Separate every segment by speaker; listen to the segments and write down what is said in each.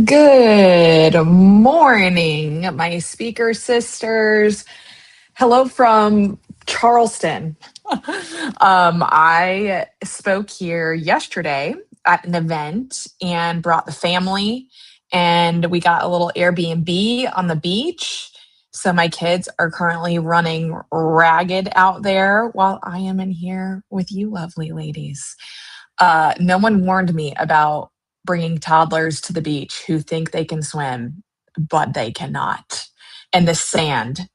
Speaker 1: Good morning, my speaker sisters. Hello from Charleston. I spoke here yesterday at an event and brought the family, and we got a little Airbnb on the beach. So my kids are currently running ragged out there while I am in here with you, lovely ladies. No one warned me about bringing toddlers to the beach who think they can swim, but they cannot. And the sand.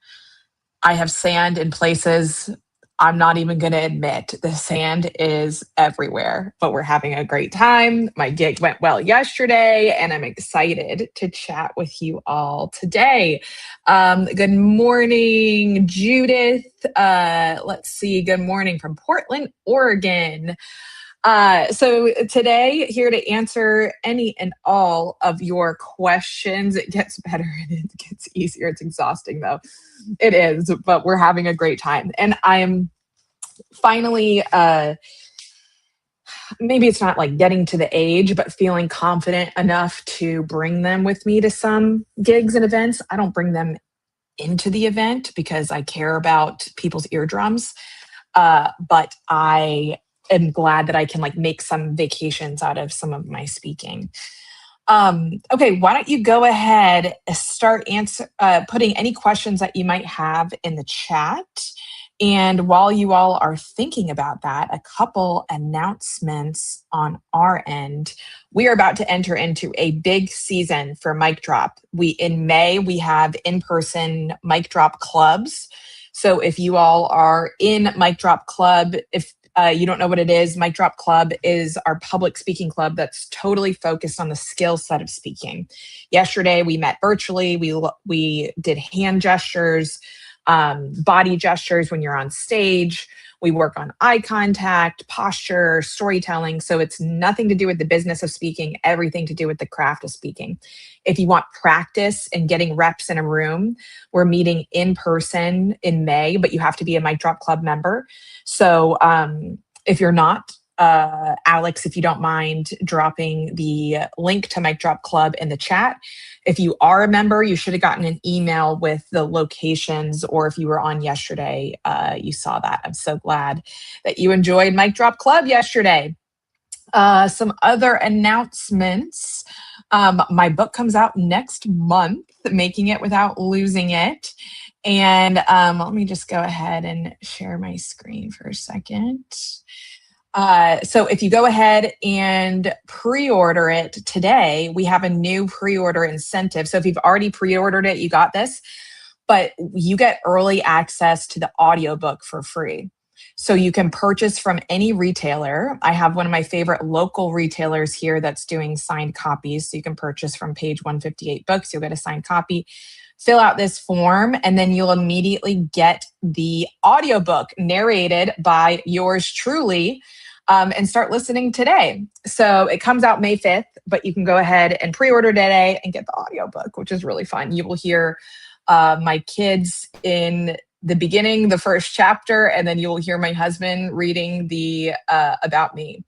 Speaker 1: I have sand in places I'm not even going to admit. The sand is everywhere, but we're having a great time. My gig went well yesterday, and I'm excited to chat with you all today. Good morning, Judith. Let's see. Good morning from Portland, Oregon. So today, here to answer any and all of your questions. It gets better and it gets easier. It's exhausting though. It is, but we're having a great time. And I am finally, maybe it's not like getting to the age, but feeling confident enough to bring them with me to some gigs and events. I don't bring them into the event because I care about people's eardrums. But I am glad that I can like make some vacations out of some of my speaking. Okay, why don't you go ahead and start putting any questions that you might have in the chat. And while you all are thinking about that, a couple announcements on our end. We are about to enter into a big season for Mic Drop. In May, we have in-person Mic Drop clubs. So if you all are in Mic Drop Club, if you don't know what it is, Mic Drop Club is our public speaking club that's totally focused on the skill set of speaking. Yesterday, we met virtually. We did hand gestures, body gestures when you're on stage. We work on eye contact, posture, storytelling. So it's nothing to do with the business of speaking, everything to do with the craft of speaking. If you want practice and getting reps in a room, we're meeting in person in May, but you have to be a Mic Drop Club member. So if you're not, Alex, if you don't mind dropping the link to Mic Drop Club in the chat. If you are a member, you should have gotten an email with the locations, or if you were on yesterday, you saw that. I'm so glad that you enjoyed Mic Drop Club yesterday. Some other announcements. My book comes out next month, Making It Without Losing It. And let me just go ahead and share my screen for a second. So if you go ahead and pre-order it today, we have a new pre-order incentive. So if you've already pre-ordered it, you got this, but you get early access to the audiobook for free. So you can purchase from any retailer. I have one of my favorite local retailers here that's doing signed copies. So you can purchase from Page 158 Books. You'll get a signed copy. Fill out this form, and then you'll immediately get the audiobook narrated by yours truly, and start listening today. So it comes out May 5th, but you can go ahead and pre-order today and get the audiobook, which is really fun. You will hear my kids in the beginning, the first chapter, and then you will hear my husband reading the about me.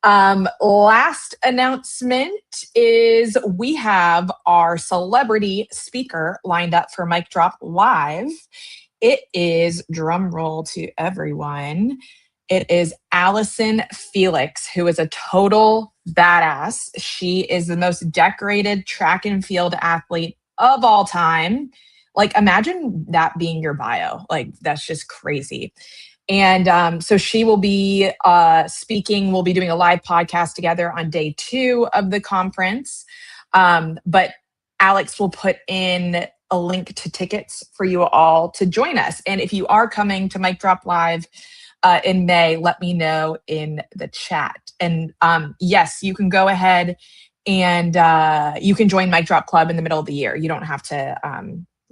Speaker 1: Last announcement is we have our celebrity speaker lined up for Mic Drop Live. It is, drum roll to everyone, it is Allison Felix, who is a total badass. She is the most decorated track and field athlete of all time. Like, imagine that being your bio. Like, that's just crazy. And so she will be speaking. We'll be doing a live podcast together on day 2 of the conference. But Alex will put in a link to tickets for you all to join us. And if you are coming to Mic Drop Live in May, let me know in the chat. And yes, you can go ahead and you can join Mic Drop Club in the middle of the year. You don't have to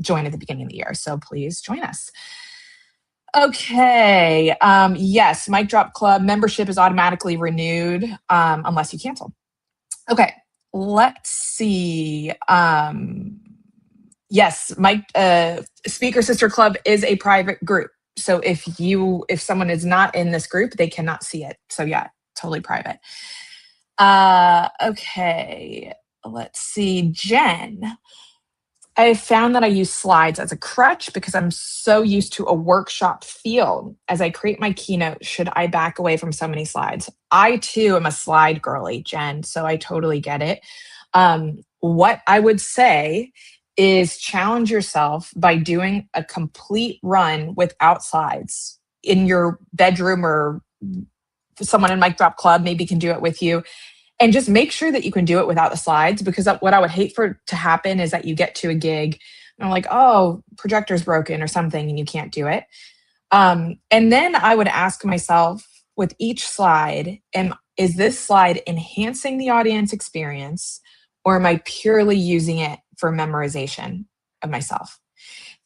Speaker 1: join at the beginning of the year. So please join us. Okay. Yes, Mic Drop Club membership is automatically renewed unless you cancel. Okay. Let's see. Yes, Speaker Sister Club is a private group. So if someone is not in this group, they cannot see it. So yeah, totally private. Okay. Let's see, Jen. I found that I use slides as a crutch because I'm so used to a workshop feel. As I create my keynote, should I back away from so many slides? I too am a slide girly, Jen, so I totally get it. What I would say is challenge yourself by doing a complete run without slides in your bedroom, or someone in Mic Drop Club maybe can do it with you, and just make sure that you can do it without the slides, because what I would hate for to happen is that you get to a gig and I'm like, oh, projector's broken or something and you can't do it. And then I would ask myself with each slide, is this slide enhancing the audience experience, or am I purely using it for memorization of myself?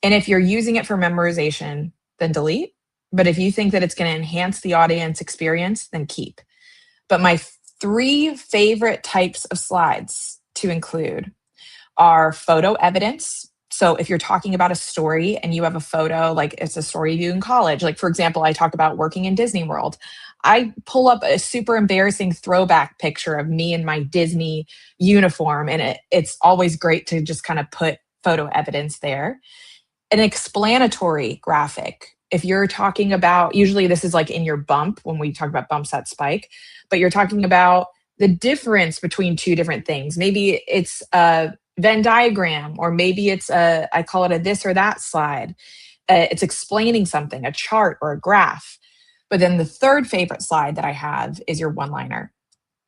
Speaker 1: And if you're using it for memorization, then delete. But if you think that it's going to enhance the audience experience, then keep. But my three favorite types of slides to include are photo evidence. So if you're talking about a story and you have a photo, like it's a story you in college, like for example, I talk about working in Disney World. I pull up a super embarrassing throwback picture of me in my Disney uniform, and it's always great to just kind of put photo evidence there. An explanatory graphic. If you're talking about, usually this is like in your bump when we talk about bumps that spike, but you're talking about the difference between two different things. Maybe it's a Venn diagram, or maybe it's I call it a this or that slide. It's explaining something, a chart or a graph. But then the third favorite slide that I have is your one liner.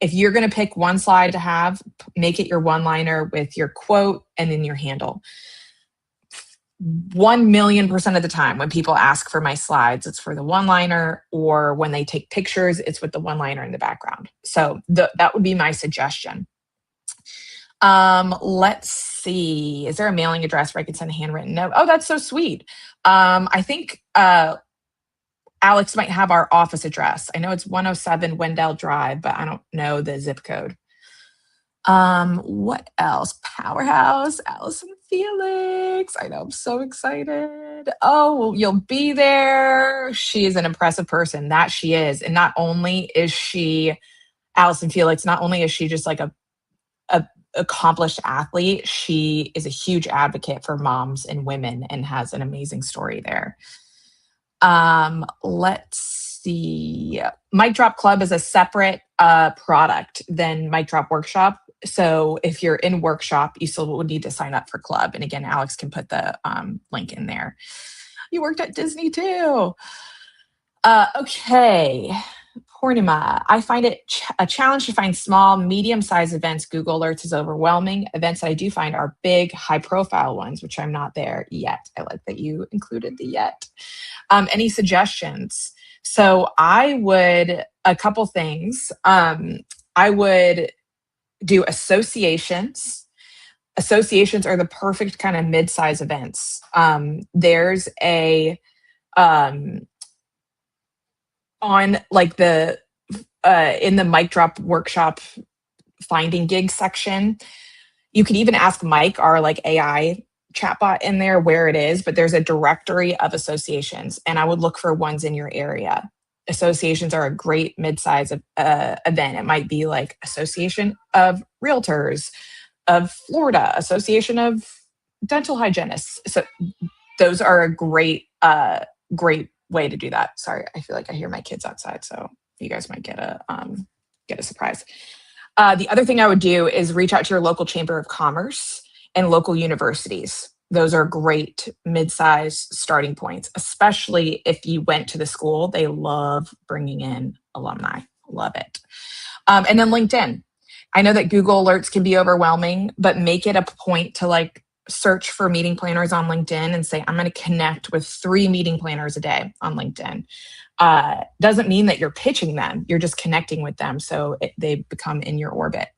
Speaker 1: If you're going to pick one slide to have, make it your one liner with your quote and then your handle. 1,000,000% of the time when people ask for my slides, it's for the one liner, or when they take pictures, it's with the one liner in the background. So that would be my suggestion. Let's see. Is there a mailing address where I could send a handwritten note? Oh, that's so sweet. I think Alex might have our office address. I know it's 107 Wendell Drive, but I don't know the zip code. What else? Powerhouse, Allison Felix. I know, I'm so excited. Oh, you'll be there. She is an impressive person. That she is. And not only is she Allison Felix, not only is she just like a accomplished athlete, she is a huge advocate for moms and women and has an amazing story there. Let's see. Mic Drop Club is a separate product than Mic Drop Workshop. So if you're in workshop, you still would need to sign up for club. And again, Alex can put the link in there. You worked at Disney too. Okay. Purnima, I find it a challenge to find small, medium-sized events. Google Alerts is overwhelming. Events that I do find are big, high-profile ones, which I'm not there yet. I like that you included the yet. Any suggestions? So a couple things. I would do associations. Associations are the perfect kind of mid-size events. There's a on like the in the Mic Drop Workshop finding gigs section, you can even ask Mike, our like AI chatbot in there, where it is, but there's a directory of associations, and I would look for ones in your area. Associations are a great mid-size event. It might be like Association of Realtors of Florida, Association of Dental Hygienists. So those are a great way to do that. Sorry, I feel like I hear my kids outside, so you guys might get a surprise. The other thing I would do is reach out to your local chamber of commerce and local universities. Those are great mid-size starting points, especially if you went to the school. They love bringing in alumni. Love it. And then LinkedIn. I know that Google Alerts can be overwhelming, but make it a point to like search for meeting planners on LinkedIn and say, I'm going to connect with 3 meeting planners a day on LinkedIn. Doesn't mean that you're pitching them. You're just connecting with them so they become in your orbit.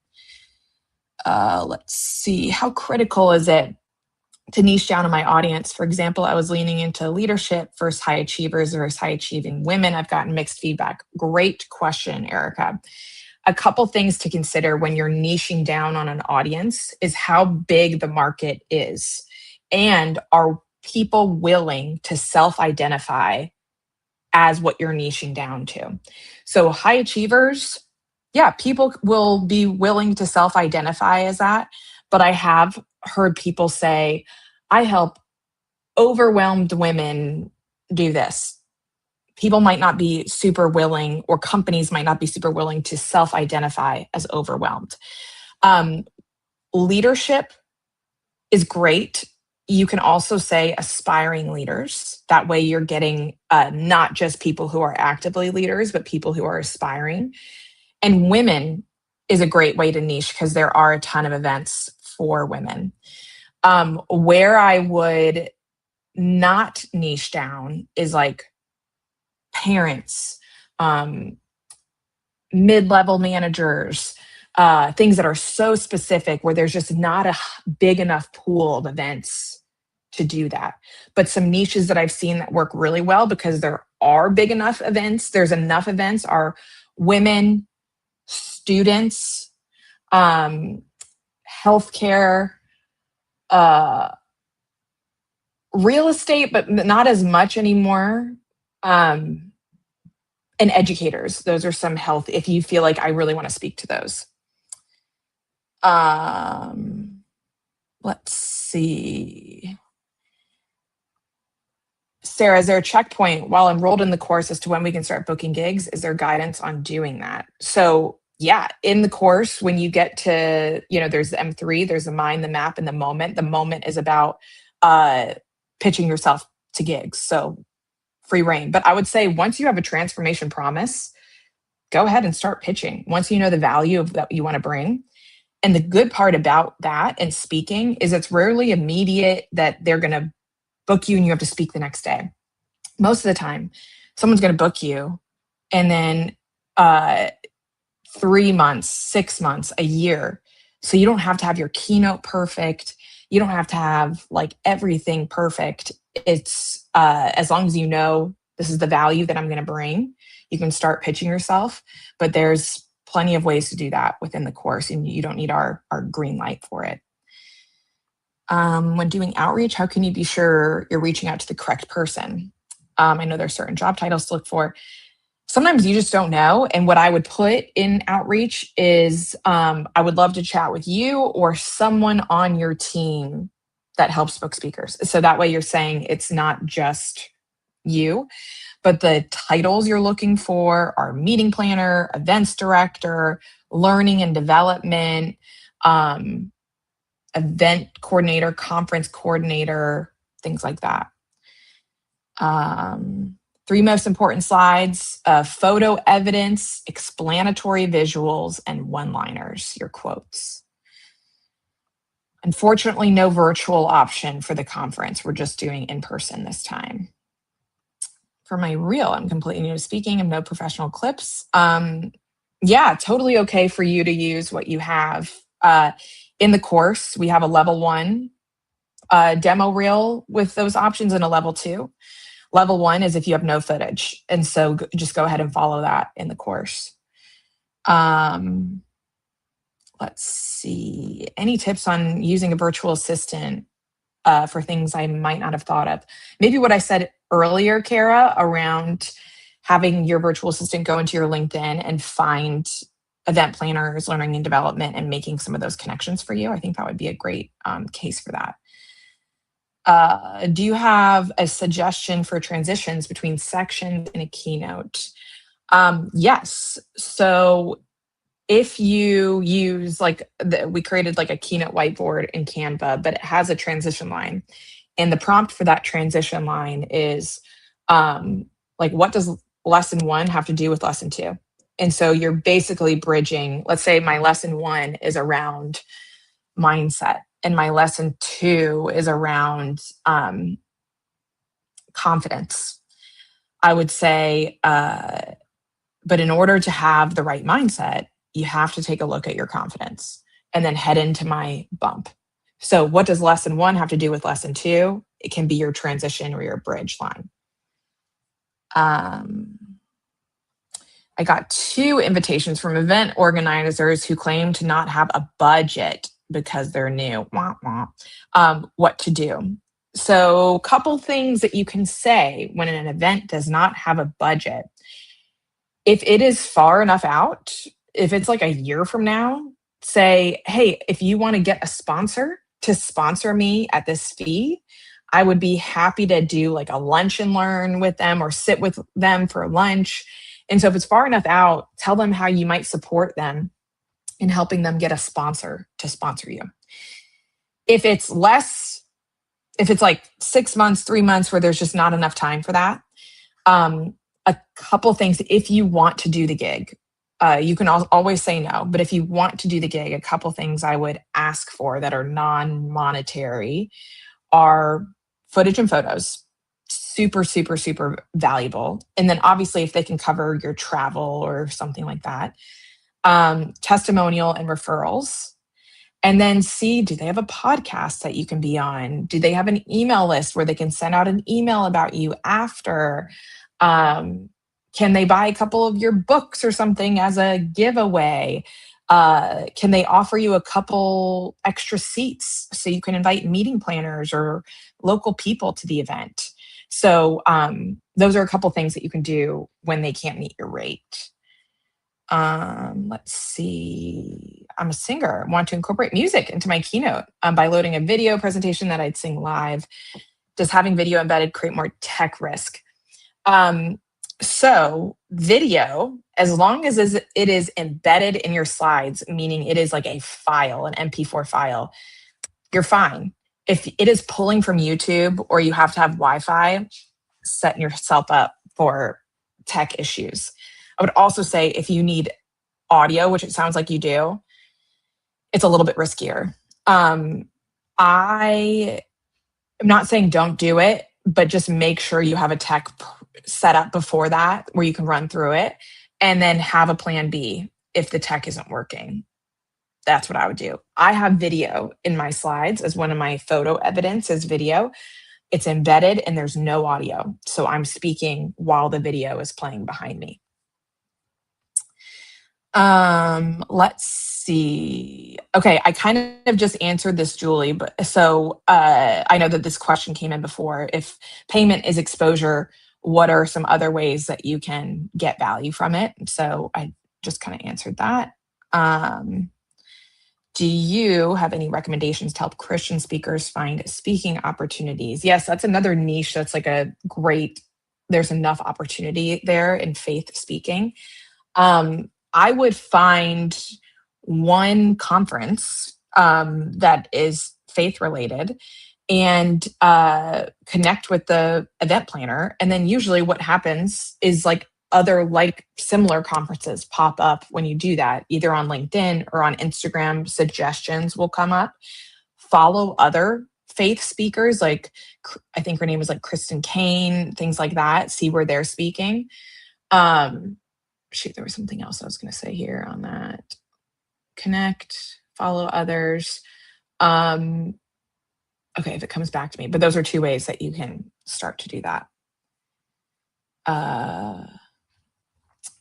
Speaker 1: Let's see. How critical is it to niche down on my audience? For example, I was leaning into leadership versus high achievers versus high achieving women. I've gotten mixed feedback. Great question, Erica. A couple things to consider when you're niching down on an audience is how big the market is. And are people willing to self-identify as what you're niching down to? So high achievers, Yeah, people will be willing to self-identify as that, but I have heard people say, I help overwhelmed women do this. People might not be super willing, or companies might not be super willing to self-identify as overwhelmed. Um, Leadership is great. You can also say aspiring leaders. That way, you're getting not just people who are actively leaders, but people who are aspiring. And women is a great way to niche because there are a ton of events for women. Where I would not niche down is like parents, um, mid-level managers, things that are so specific where there's just not a big enough pool of events to do that. But some niches that I've seen that work really well because there are big enough events, there's enough events, are women, students, um, healthcare, uh, real estate, but not as much anymore. Um, and educators. Those are some health, if you feel like I really want to speak to those. Um, let's see. Sarah, is there a checkpoint while enrolled in the course as to when we can start booking gigs? Is there guidance on doing that? So yeah, in the course, when you get to, there's the M3, there's the mind, the map, and the moment. The moment is about pitching yourself to gigs. So free reign. But I would say once you have a transformation promise, go ahead and start pitching. Once you know the value of that you want to bring. And the good part about that and speaking is it's rarely immediate that they're going to book you and you have to speak the next day. Most of the time, someone's going to book you and then 3 months, 6 months, a year. So you don't have to have your keynote perfect. You don't have to have like everything perfect. It's as long as you know this is the value that I'm going to bring, you can start pitching yourself. But there's plenty of ways to do that within the course, and you don't need our green light for it. When doing outreach, how can you be sure you're reaching out to the correct person? I know there's certain job titles to look for. Sometimes you just don't know. And what I would put in outreach is I would love to chat with you or someone on your team that helps book speakers. So that way you're saying it's not just you, but the titles you're looking for are meeting planner, events director, learning and development, event coordinator, conference coordinator, things like that. 3 most important slides: photo evidence, explanatory visuals, and one-liners, your quotes. Unfortunately, no virtual option for the conference. We're just doing in person this time. For my reel, I'm completely new to speaking and no professional clips. Yeah, totally okay for you to use what you have. In the course, we have a level 1 demo reel with those options and a level 2. Level 1 is if you have no footage. And so just go ahead and follow that in the course. Let's see. Any tips on using a virtual assistant for things I might not have thought of? Maybe what I said earlier, Kara, around having your virtual assistant go into your LinkedIn and find event planners, learning and development, and making some of those connections for you. I think that would be a great case for that. Do you have a suggestion for transitions between sections in a keynote? Yes. So if you use we created like a keynote whiteboard in Canva, but it has a transition line. And the prompt for that transition line is what does lesson 1 have to do with lesson 2? And so you're basically bridging, let's say my lesson 1 is around mindset and my lesson 2 is around confidence. I would say, but in order to have the right mindset, you have to take a look at your confidence and then head into my bump. So what does lesson 1 have to do with lesson 2? It can be your transition or your bridge line. I got 2 invitations from event organizers who claim to not have a budget because they're new. What to do? So a couple things that you can say when an event does not have a budget. If it is far enough out, if it's like a year from now, say, hey, if you want to get a sponsor to sponsor me at this fee, I would be happy to do like a lunch and learn with them or sit with them for lunch. And so if it's far enough out, tell them how you might support them in helping them get a sponsor to sponsor you. If it's less, if it's like 6 months, 3 months where there's just not enough time for that, a couple things. If you want to do the gig, you can always say no, but if you want to do the gig, a couple things I would ask for that are non-monetary are footage and photos. Super, super, super valuable. And then obviously, if they can cover your travel or something like that, testimonial and referrals. And then see, do they have a podcast that you can be on? Do they have an email list where they can send out an email about you after? Can they buy a couple of your books or something as a giveaway? Can they offer you a couple extra seats so you can invite meeting planners or local people to the event? So those are a couple things that you can do when they can't meet your rate. Let's see. I'm a singer. Want to incorporate music into my keynote by loading a video presentation that I'd sing live. Does having video embedded create more tech risk? So video, as long as it is embedded in your slides, meaning it is like a file, an MP4 file, you're fine. If it is pulling from YouTube or you have to have Wi-Fi, setting yourself up for tech issues. I would also say if you need audio, which it sounds like you do, it's a little bit riskier. I am not saying don't do it, but just make sure you have a tech set up before that where you can run through it and then have a plan B if the tech isn't working. That's what I would do. I have video in my slides as one of my photo evidence is video. It's embedded and there's no audio. So I'm speaking while the video is playing behind me. Let's see. Okay, I kind of just answered this, Julie, but so I know that this question came in before. If payment is exposure, what are some other ways that you can get value from it? So I just kind of answered that. Do you have any recommendations to help Christian speakers find speaking opportunities? Yes, that's another niche that's like a great, there's enough opportunity there in faith speaking. I would find one conference that is faith related and connect with the event planner. And then usually what happens is like other like similar conferences pop up when you do that, either on LinkedIn or on Instagram. Suggestions will come up. Follow other faith speakers, like I think her name was like Kristen Kane, things like that. See where they're speaking. Shoot, there was something else I was going to say here on that. Connect, follow others. Okay, if it comes back to me, but those are two ways that you can start to do that.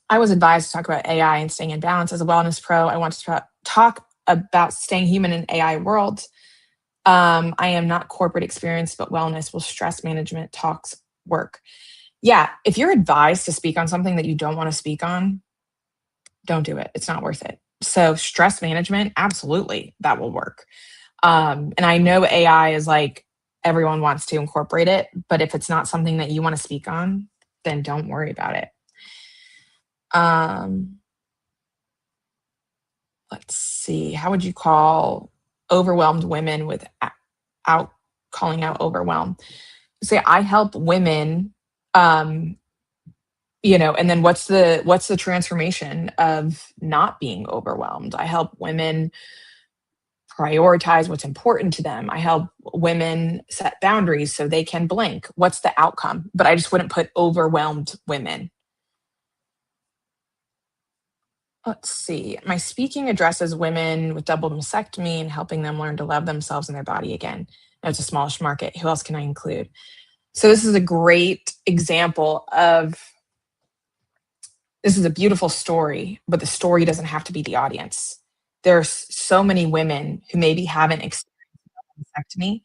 Speaker 1: I was advised to talk about AI and staying in balance as a wellness pro. I want to talk about staying human in AI world. I am not corporate experienced, but wellness will stress management talks work. Yeah, if you're advised to speak on something that you don't want to speak on, don't do it. It's not worth it. So stress management, absolutely, that will work. And I know AI is like everyone wants to incorporate it, but if it's not something that you want to speak on, then don't worry about it. Let's see. How would you call overwhelmed women without calling out overwhelm? Say I help women, and then what's the transformation of not being overwhelmed? I help women prioritize what's important to them. I help women set boundaries so they can blank. What's the outcome? But I just wouldn't put overwhelmed women. Let's see. My speaking addresses women with double mastectomy and helping them learn to love themselves and their body again. Now it's a smallish market. Who else can I include? So this is a great example of, this is a beautiful story, but the story doesn't have to be the audience. There's so many women who maybe haven't experienced mastectomy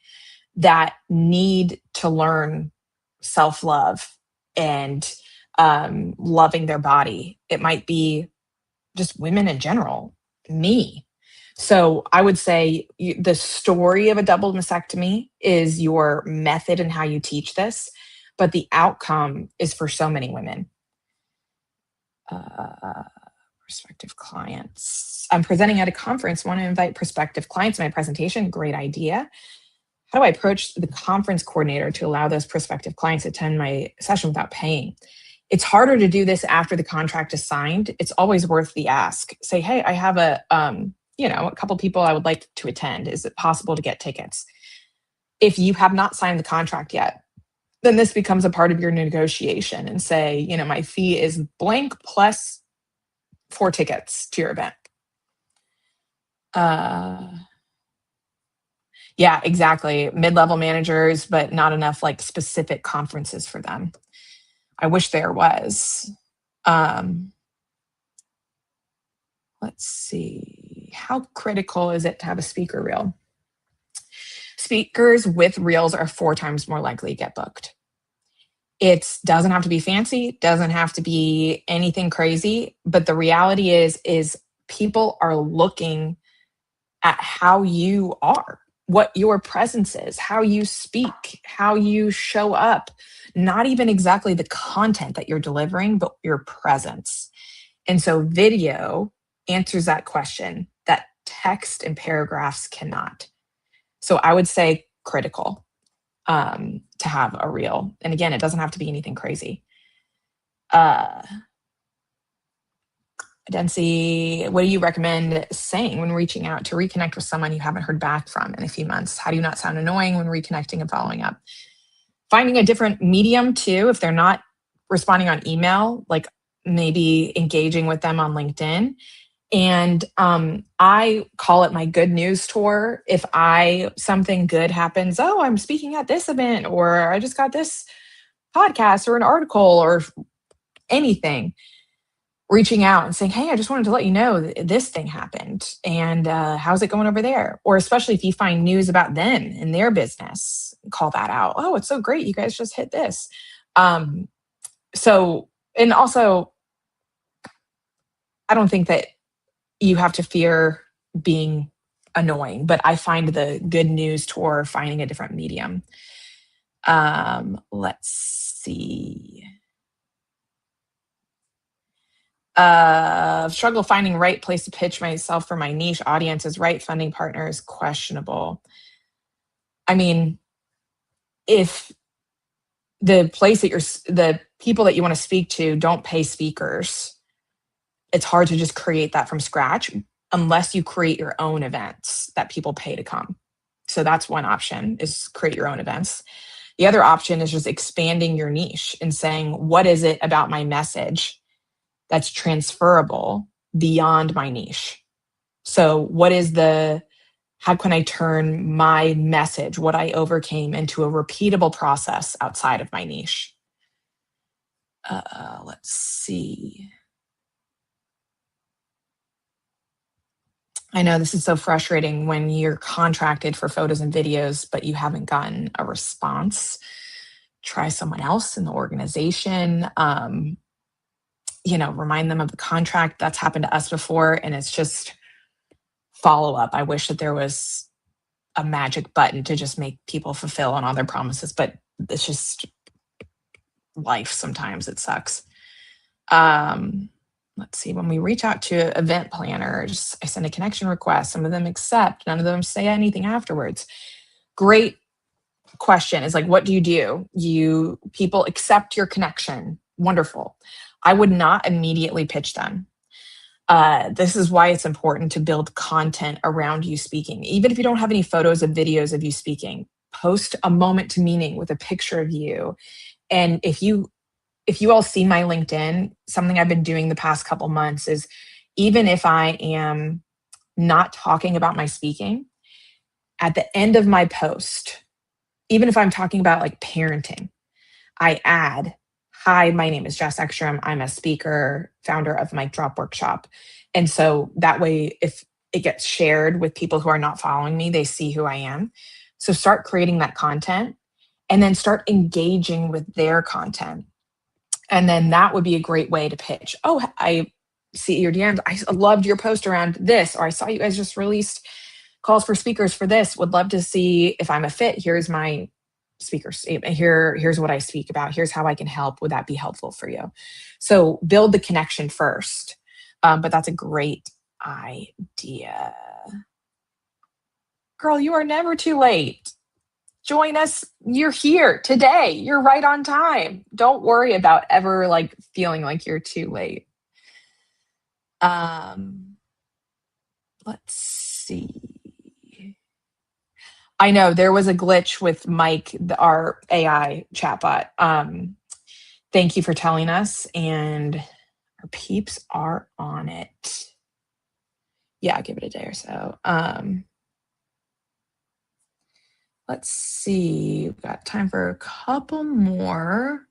Speaker 1: that need to learn self-love and loving their body. It might be just women in general, me. So I would say the story of a double mastectomy is your method and how you teach this, but the outcome is for so many women. Uh, Prospective clients. I'm presenting at a conference, want to invite prospective clients to my presentation. Great idea. How do I approach the conference coordinator to allow those prospective clients to attend my session without paying? It's harder to do this after the contract is signed. It's always worth the ask. Say, hey, I have a couple people I would like to attend. Is it possible to get tickets? If you have not signed the contract yet, then this becomes a part of your negotiation and say, my fee is blank plus 4 tickets to your event. Yeah, exactly. Mid-level managers, but not enough like specific conferences for them. I wish there was. Let's see. How critical is it to have a speaker reel? Speakers with reels are 4 times more likely to get booked. It doesn't have to be fancy, doesn't have to be anything crazy, but the reality is people are looking at how you are, what your presence is, how you speak, how you show up, not even exactly the content that you're delivering, but your presence. And so video answers that question that text and paragraphs cannot. So I would say critical to have a reel. And again, it doesn't have to be anything crazy. Dempsey, what do you recommend saying when reaching out to reconnect with someone you haven't heard back from in a few months? How do you not sound annoying when reconnecting and following up? Finding a different medium too, if they're not responding on email, like maybe engaging with them on LinkedIn. And I call it my good news tour. If something good happens, oh, I'm speaking at this event, or I just got this podcast or an article or anything, reaching out and saying, hey, I just wanted to let you know this thing happened, and how's it going over there? Or especially if you find news about them and their business, call that out. Oh, it's so great. You guys just hit this. And also, I don't think that you have to fear being annoying, but I find the good news tour finding a different medium. Let's see. Struggle finding right place to pitch myself for my niche audiences. Right funding partner is questionable. I mean, if the people that you want to speak to don't pay speakers, it's hard to just create that from scratch unless you create your own events that people pay to come. So that's one option, is create your own events. The other option is just expanding your niche and saying, what is it about my message that's transferable beyond my niche? So how can I turn my message, what I overcame, into a repeatable process outside of my niche? Let's see. I know this is so frustrating when you're contracted for photos and videos, but you haven't gotten a response. Try someone else in the organization. Remind them of the contract. That's happened to us before, and it's just follow up. I wish that there was a magic button to just make people fulfill on all their promises, but it's just life. Sometimes it sucks. Let's see, when we reach out to event planners, I send a connection request. Some of them accept, none of them say anything afterwards. Great question is like, what do? People accept your connection. Wonderful. I would not immediately pitch them. This is why it's important to build content around you speaking. Even if you don't have any photos or videos of you speaking, post a moment to meaning with a picture of you. And if you all see my LinkedIn, something I've been doing the past couple months is, even if I am not talking about my speaking, at the end of my post, even if I'm talking about like parenting, I add, hi, my name is Jess Ekstrom. I'm a speaker, founder of Mic Drop Workshop. And so that way, if it gets shared with people who are not following me, they see who I am. So start creating that content and then start engaging with their content. And then that would be a great way to pitch. Oh, I see your DMs. I loved your post around this, or I saw you guys just released calls for speakers for this. Would love to see if I'm a fit. Here's my speaker statement. Here's what I speak about. Here's how I can help. Would that be helpful for you? So build the connection first. But that's a great idea. Girl, you are never too late. Join us. You're here today. You're right on time. Don't worry about ever like feeling like you're too late. Let's see. I know there was a glitch with Mike, our AI chatbot. Thank you for telling us, and our peeps are on it. Yeah, give it a day or so. Let's see. We've got time for a couple more.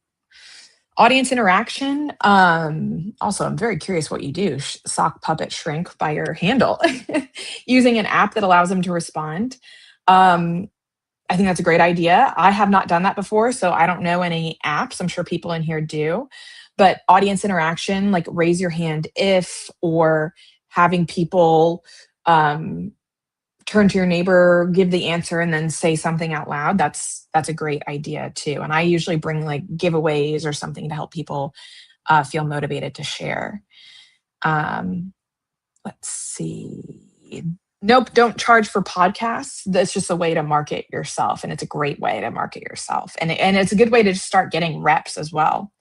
Speaker 1: Audience interaction. Also, I'm very curious what you do. Sock puppet shrink by your handle using an app that allows them to respond. I think that's a great idea. I have not done that before, so I don't know any apps. I'm sure people in here do. But audience interaction, like raise your hand if, or having people turn to your neighbor, give the answer, and then say something out loud. That's a great idea too. And I usually bring like giveaways or something to help people feel motivated to share. Let's see. Nope, don't charge for podcasts. That's just a way to market yourself, and it's a great way to market yourself, and it's a good way to just start getting reps as well.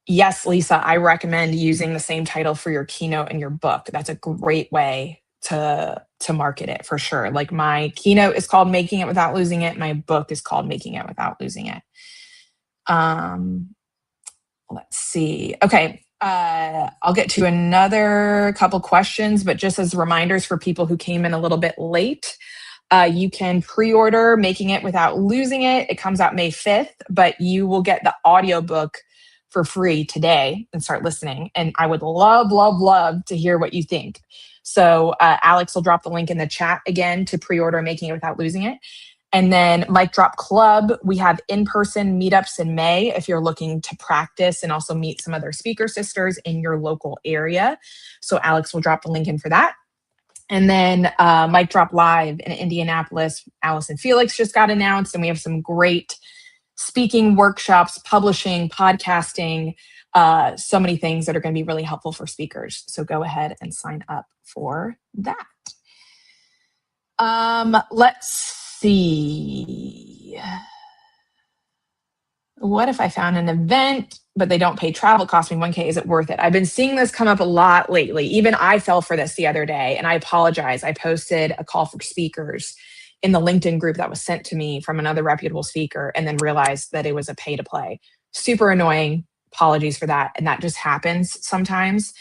Speaker 1: Yes, Lisa, I recommend using the same title for your keynote and your book. That's a great way to market it for sure. Like my keynote is called Making It Without Losing It. My book is called Making It Without Losing It. Let's see. Okay. I'll get to another couple questions, but just as reminders for people who came in a little bit late, you can pre-order Making It Without Losing It. It comes out May 5th, but you will get the audiobook for free today and start listening. And I would love to hear what you think. So Alex will drop the link in the chat again to pre-order Making It Without Losing It. And then Mic Drop Club, we have in-person meetups in May if you're looking to practice and also meet some other speaker sisters in your local area. So Alex will drop the link in for that. And then Mic Drop Live in Indianapolis, Allison Felix just got announced, and we have some great speaking workshops, publishing, podcasting, so many things that are going to be really helpful for speakers. So go ahead and sign up for that. Let's see. What if I found an event, but they don't pay travel, cost me $1K? Is it worth it? I've been seeing this come up a lot lately. Even I fell for this the other day, and I apologize. I posted a call for speakers in the LinkedIn group that was sent to me from another reputable speaker, and then realized that it was a pay to play. Super annoying. Apologies for that. And that just happens sometimes.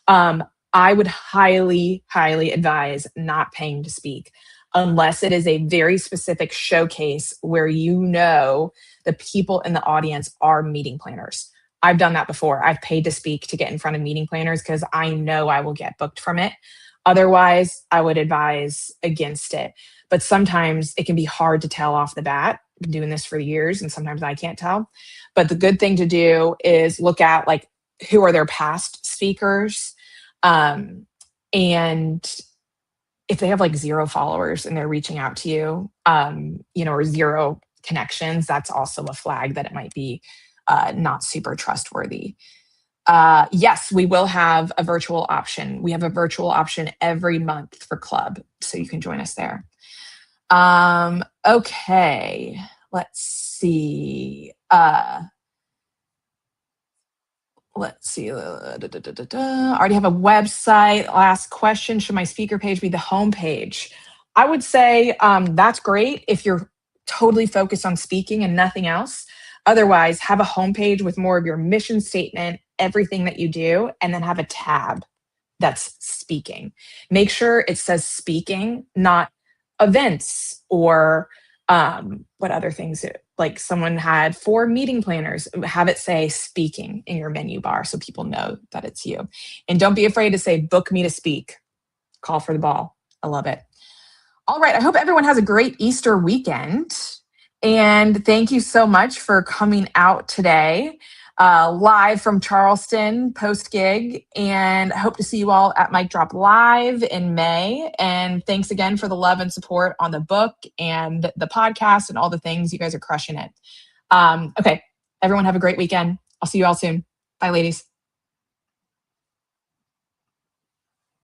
Speaker 1: I would highly advise not paying to speak unless it is a very specific showcase where you know the people in the audience are meeting planners. I've done that before. I've paid to speak to get in front of meeting planners because I know I will get booked from it. Otherwise, I would advise against it. But sometimes it can be hard to tell off the bat. I've been doing this for years, and sometimes I can't tell. But the good thing to do is look at like who are their past speakers, and if they have like 0 followers and they're reaching out to you, or 0 connections, that's also a flag that it might be not super trustworthy. Yes, we will have a virtual option. We have a virtual option every month for club, so you can join us there. Okay, let's see. Already have a website. Last question. Should my speaker page be the homepage? I would say that's great if you're totally focused on speaking and nothing else. Otherwise, have a homepage with more of your mission statement, everything that you do, and then have a tab that's speaking. Make sure it says speaking, not events or what other things, like someone had 4 meeting planners. Have it say speaking in your menu bar so people know that it's you. And don't be afraid to say, book me to speak. Call for the ball. I love it. All right. I hope everyone has a great Easter weekend. And thank you so much for coming out today. live from Charleston post gig, and I hope to see you all at Mic Drop Live in May. And thanks again for the love and support on the book and the podcast and all the things. You guys are crushing it. Okay, everyone have a great weekend. I'll see you all soon. Bye, ladies.